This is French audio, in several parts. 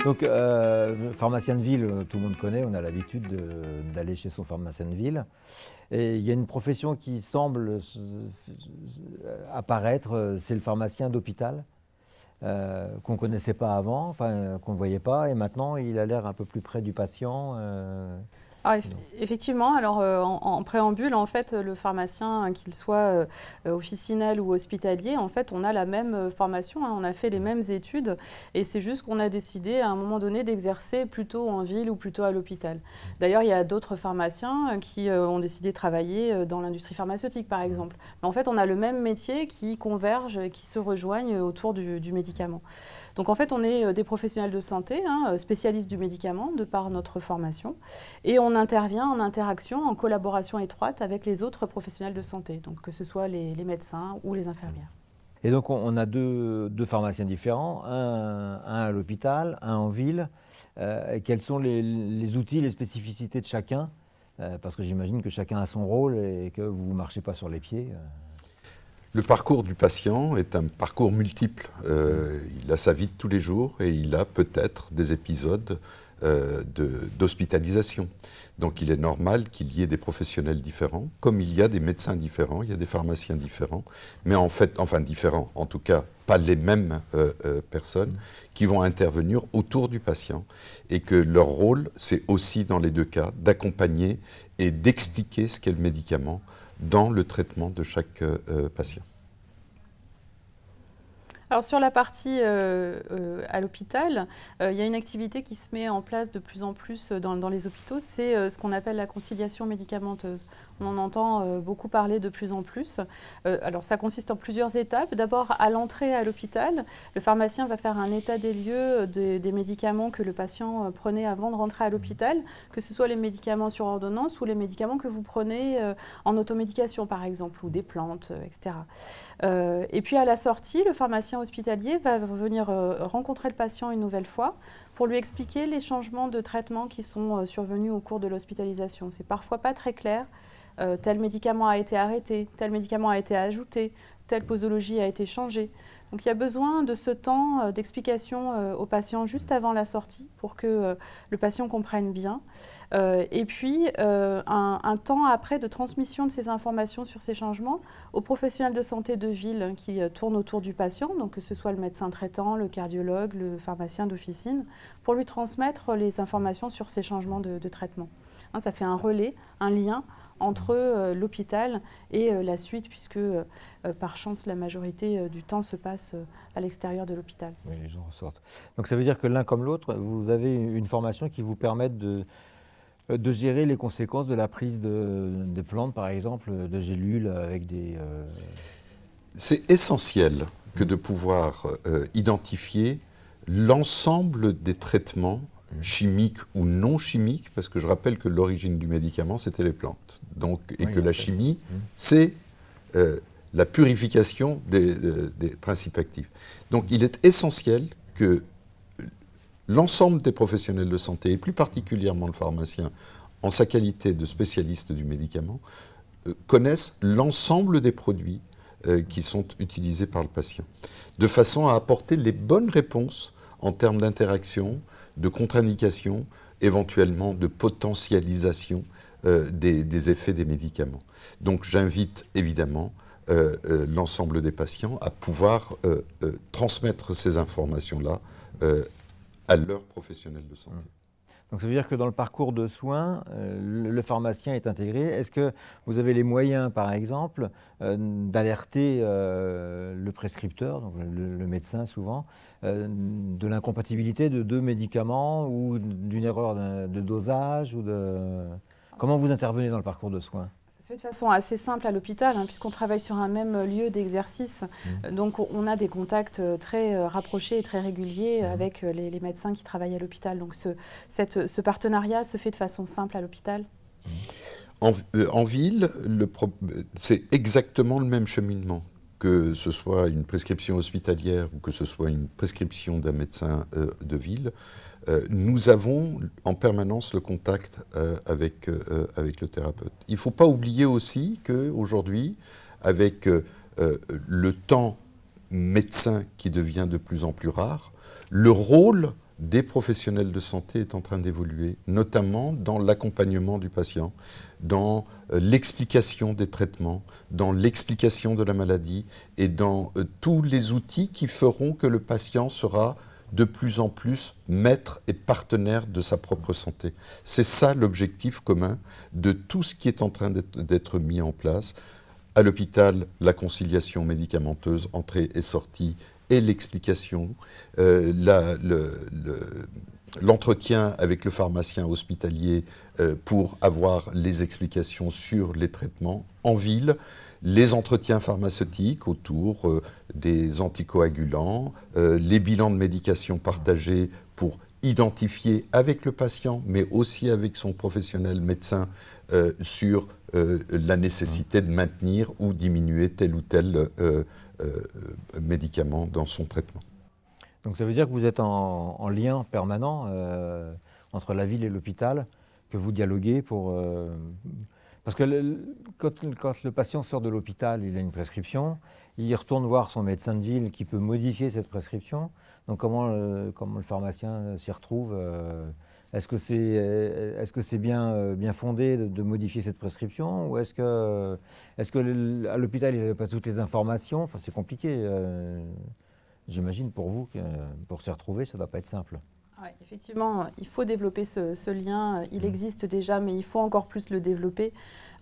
Donc, pharmacien de ville, tout le monde connaît, on a l'habitude d'aller chez son pharmacien de ville. Et il y a une profession qui semble apparaître, c'est le pharmacien d'hôpital, qu'on ne connaissait pas avant, enfin qu'on ne voyait pas, et maintenant il a l'air un peu plus près du patient. Ah, effectivement, alors en préambule, en fait, le pharmacien, hein, qu'il soit officinal ou hospitalier, en fait, on a la même formation, hein, on a fait les mêmes études, et c'est juste qu'on a décidé à un moment donné d'exercer plutôt en ville ou plutôt à l'hôpital. D'ailleurs, il y a d'autres pharmaciens qui ont décidé de travailler dans l'industrie pharmaceutique, par exemple. Mais en fait, on a le même métier qui converge, qui se rejoignent autour du médicament. Donc en fait, on est des professionnels de santé, hein, spécialistes du médicament, de par notre formation, et on intervient en interaction, en collaboration étroite avec les autres professionnels de santé, donc que ce soit les médecins ou les infirmières. Et donc on a deux pharmaciens différents, un à l'hôpital, un en ville. Quels sont les outils, les spécificités de chacun? Parce que j'imagine que chacun a son rôle et que vous ne marchez pas sur les pieds. Le parcours du patient est un parcours multiple. Il a sa vie de tous les jours et il a peut-être des épisodes d'hospitalisation. Donc il est normal qu'il y ait des professionnels différents, comme il y a des médecins différents, il y a des pharmaciens différents, mais en fait, enfin différents, en tout cas pas les mêmes personnes qui vont intervenir autour du patient et que leur rôle, c'est aussi dans les deux cas d'accompagner et d'expliquer ce qu'est le médicament dans le traitement de chaque patient. Alors sur la partie à l'hôpital, il y a une activité qui se met en place de plus en plus dans les hôpitaux, c'est ce qu'on appelle la conciliation médicamenteuse. On en entend beaucoup parler de plus en plus. Alors ça consiste en plusieurs étapes. D'abord, à l'entrée à l'hôpital, le pharmacien va faire un état des lieux des médicaments que le patient prenait avant de rentrer à l'hôpital, que ce soit les médicaments sur ordonnance ou les médicaments que vous prenez en automédication par exemple, ou des plantes, etc. Et puis à la sortie, le pharmacien hospitalier va venir rencontrer le patient une nouvelle fois pour lui expliquer les changements de traitement qui sont survenus au cours de l'hospitalisation. C'est parfois pas très clair. Tel médicament a été arrêté, tel médicament a été ajouté, telle posologie a été changée. Donc il y a besoin de ce temps d'explication au patient juste avant la sortie pour que le patient comprenne bien. Et puis un temps après de transmission de ces informations sur ces changements aux professionnels de santé de ville qui tournent autour du patient, donc que ce soit le médecin traitant, le cardiologue, le pharmacien d'officine, pour lui transmettre les informations sur ces changements de traitement. Hein, ça fait un relais, un lien entre l'hôpital et la suite, puisque par chance, la majorité du temps se passe à l'extérieur de l'hôpital. Oui, les gens ressortent. Donc ça veut dire que l'un comme l'autre, vous avez une formation qui vous permette de gérer les conséquences de la prise de plantes, par exemple, de gélules avec des... C'est essentiel que de pouvoir identifier l'ensemble des traitements chimiques ou non chimiques, parce que je rappelle que l'origine du médicament, c'était les plantes. Donc, et oui, que la chimie, c'est la purification des principes actifs. Donc il est essentiel que l'ensemble des professionnels de santé, et plus particulièrement le pharmacien, en sa qualité de spécialiste du médicament, connaissent l'ensemble des produits qui sont utilisés par le patient, de façon à apporter les bonnes réponses en termes d'interaction, de contre-indication, éventuellement de potentialisation des effets des médicaments. Donc j'invite évidemment l'ensemble des patients à pouvoir transmettre ces informations-là à leurs professionnels de santé. Donc ça veut dire que dans le parcours de soins, le pharmacien est intégré. Est-ce que vous avez les moyens, par exemple, d'alerter le prescripteur, donc le médecin souvent, de l'incompatibilité de deux médicaments ou d'une erreur de dosage ou de... Comment vous intervenez dans le parcours de soins ? Ça se fait de façon assez simple à l'hôpital, hein, puisqu'on travaille sur un même lieu d'exercice. Donc on a des contacts très rapprochés et très réguliers avec les médecins qui travaillent à l'hôpital. Donc ce partenariat se fait de façon simple à l'hôpital. En ville, c'est exactement le même cheminement. Que ce soit une prescription hospitalière ou que ce soit une prescription d'un médecin de ville, nous avons en permanence le contact avec le thérapeute. Il ne faut pas oublier aussi qu'aujourd'hui, avec le temps médecin qui devient de plus en plus rare. Le rôle des professionnels de santé est en train d'évoluer, notamment dans l'accompagnement du patient, dans l'explication des traitements, dans l'explication de la maladie et dans tous les outils qui feront que le patient sera de plus en plus maître et partenaire de sa propre santé. C'est ça l'objectif commun de tout ce qui est en train d'être mis en place. À l'hôpital, la conciliation médicamenteuse, entrée et sortie, et l'explication, l'entretien avec le pharmacien hospitalier pour avoir les explications sur les traitements en ville, les entretiens pharmaceutiques autour des anticoagulants, les bilans de médication partagés pour identifier avec le patient, mais aussi avec son professionnel médecin sur la nécessité de maintenir ou diminuer tel ou tel médicament dans son traitement. Donc ça veut dire que vous êtes en lien permanent entre la ville et l'hôpital, que vous dialoguez pour... parce que quand le patient sort de l'hôpital, il a une prescription, il retourne voir son médecin de ville qui peut modifier cette prescription. Donc comment le pharmacien s'y retrouve Est-ce que c'est bien fondé de modifier cette prescription, ou est-ce que à l'hôpital il n'avait pas toutes les informations? Enfin, c'est compliqué. J'imagine pour vous que pour s'y retrouver, ça ne doit pas être simple. Ouais, effectivement, il faut développer ce lien. Il existe déjà, mais il faut encore plus le développer.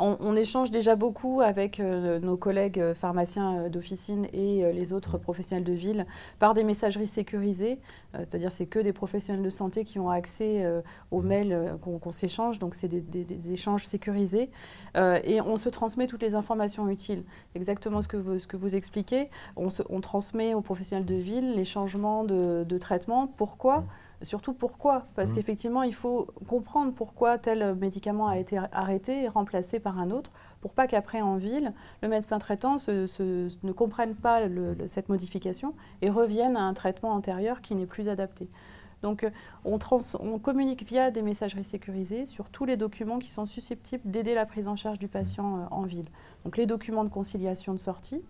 On échange déjà beaucoup avec nos collègues pharmaciens d'officine et les autres professionnels de ville par des messageries sécurisées. C'est-à-dire c'est que des professionnels de santé qui ont accès aux mails qu'on s'échange. Donc c'est des échanges sécurisés. Et on se transmet toutes les informations utiles. Exactement ce que vous expliquez. On transmet aux professionnels de ville les changements de traitement. Pourquoi ? Surtout pourquoi? Parce qu'effectivement, il faut comprendre pourquoi tel médicament a été arrêté et remplacé par un autre, pour pas qu'après en ville, le médecin traitant ne comprenne pas cette modification et revienne à un traitement antérieur qui n'est plus adapté. Donc on communique via des messageries sécurisées sur tous les documents qui sont susceptibles d'aider la prise en charge du patient en ville. Donc les documents de conciliation de sortie,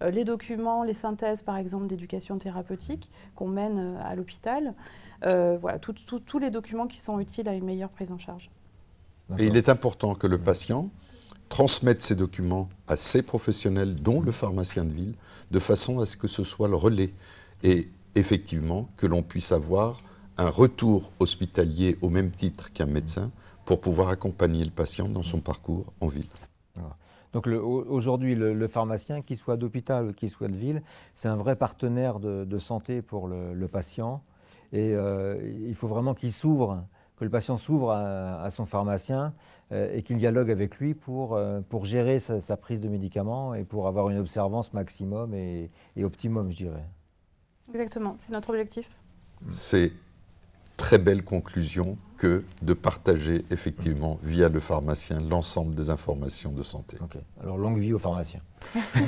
les documents, les synthèses par exemple d'éducation thérapeutique qu'on mène à l'hôpital, voilà, tous les documents qui sont utiles à une meilleure prise en charge. Et il est important que le patient transmette ces documents à ses professionnels, dont le pharmacien de ville, de façon à ce que ce soit le relais. Et effectivement, que l'on puisse avoir un retour hospitalier au même titre qu'un médecin pour pouvoir accompagner le patient dans son parcours en ville. Donc aujourd'hui, le pharmacien, qu'il soit d'hôpital ou qu'il soit de ville, c'est un vrai partenaire de santé pour le patient. Et il faut vraiment qu'il s'ouvre, que le patient s'ouvre à son pharmacien et qu'il dialogue avec lui pour gérer sa prise de médicaments et pour avoir une observance maximum et optimum, je dirais. Exactement, c'est notre objectif. C'est très belle conclusion que de partager effectivement via le pharmacien l'ensemble des informations de santé. Okay. Alors longue vie aux pharmaciens. Merci.